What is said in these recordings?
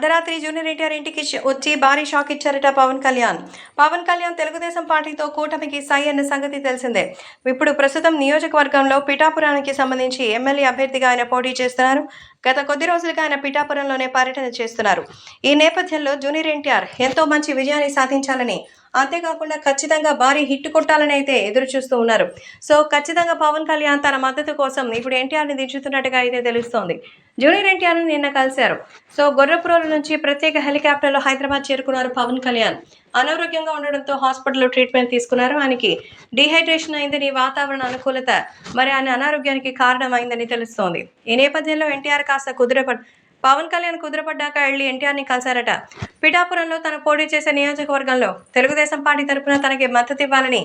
అర్ధరాత్రి జూనియర్ ఎన్టీఆర్ ఇంటికి వచ్చి భారీ షాక్ ఇచ్చారట పవన్ కళ్యాణ్. పవన్ కళ్యాణ్ తెలుగుదేశం పార్టీతో కూటమికి సై అన్న సంగతి తెలిసిందే. ఇప్పుడు ప్రస్తుతం నియోజకవర్గంలో పిఠాపురానికి సంబంధించి ఎమ్మెల్యే అభ్యర్థిగా ఆయన పోటీ చేస్తున్నారు. గత కొద్ది రోజులుగా ఆయన పిఠాపురంలోనే పర్యటన చేస్తున్నారు. ఈ నేపథ్యంలో జూనియర్ ఎన్టీఆర్ ఎంతో మంచి విజయాన్ని సాధించాలని, అంతేకాకుండా ఖచ్చితంగా భారీ హిట్ కొట్టాలని అయితే ఎదురు చూస్తూ ఉన్నారు. సో ఖచ్చితంగా పవన్ కళ్యాణ్ తన మద్దతు కోసం ఇప్పుడు ఎన్టీఆర్ని దించుతున్నట్టుగా అయితే తెలుస్తోంది. జూనియర్ ఎన్టీఆర్ని నిన్న కలిశారు. సో గొర్రెపురోలు నుంచి ప్రత్యేక హెలికాప్టర్లో హైదరాబాద్ చేరుకున్నారు పవన్ కళ్యాణ్. అనారోగ్యంగా ఉండడంతో హాస్పిటల్లో ట్రీట్మెంట్ తీసుకున్నారు. ఆయనకి డీహైడ్రేషన్ అయిందని, వాతావరణ అనుకూలత మరి ఆయన అనారోగ్యానికి కారణమైందని తెలుస్తోంది. ఈ నేపథ్యంలో ఎన్టీఆర్ కాస్త పవన్ కళ్యాణ్ కుదురపడ్డాక వెళ్లి ఎన్టీఆర్ని కలిశారట. పిఠాపురంలో తన పోటీ చేసే నియోజకవర్గంలో తెలుగుదేశం పార్టీ తరపున తనకి మద్దతు ఇవ్వాలని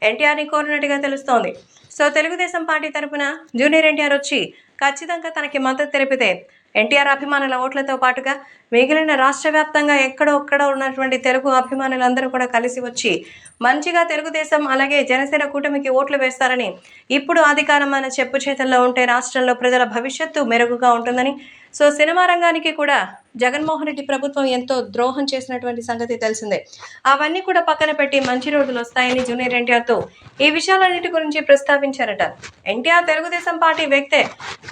ఎన్టీఆర్ని కోరినట్టుగా తెలుస్తోంది. సో తెలుగుదేశం పార్టీ తరపున జూనియర్ ఎన్టీఆర్ వచ్చి ఖచ్చితంగా తనకి మద్దతు తెలిపితే ఎన్టీఆర్ అభిమానుల ఓట్లతో పాటుగా మిగిలిన రాష్ట్ర వ్యాప్తంగా ఎక్కడో ఉన్నటువంటి తెలుగు అభిమానులందరూ కూడా కలిసి వచ్చి మంచిగా తెలుగుదేశం అలాగే జనసేన కూటమికి ఓట్లు వేస్తారని, ఇప్పుడు అధికారం మన చెప్పు చేతల్లో ఉంటే రాష్ట్రంలో ప్రజల భవిష్యత్తు మెరుగుగా ఉంటుందని, సో సినిమా రంగానికి కూడా జగన్మోహన్ రెడ్డి ప్రభుత్వం ఎంతో ద్రోహం చేసినటువంటి సంగతి తెలిసిందే. అవన్నీ కూడా పక్కన పెట్టి మంచి రోజులు వస్తాయని జూనియర్ ఎన్టీఆర్తో ఈ విషయాలన్నిటి గురించి ప్రస్తావించారట. ఎన్టీఆర్ తెలుగుదేశం పార్టీ వ్యక్తే,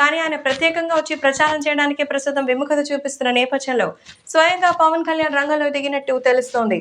కానీ ఆయన ప్రత్యేకంగా వచ్చి ప్రచారం చేయడానికి ప్రస్తుతం విముఖత చూపిస్తున్న నేపథ్యంలో స్వయంగా పవన్ కళ్యాణ్ రంగంలో దిగినట్టు తెలుస్తోంది.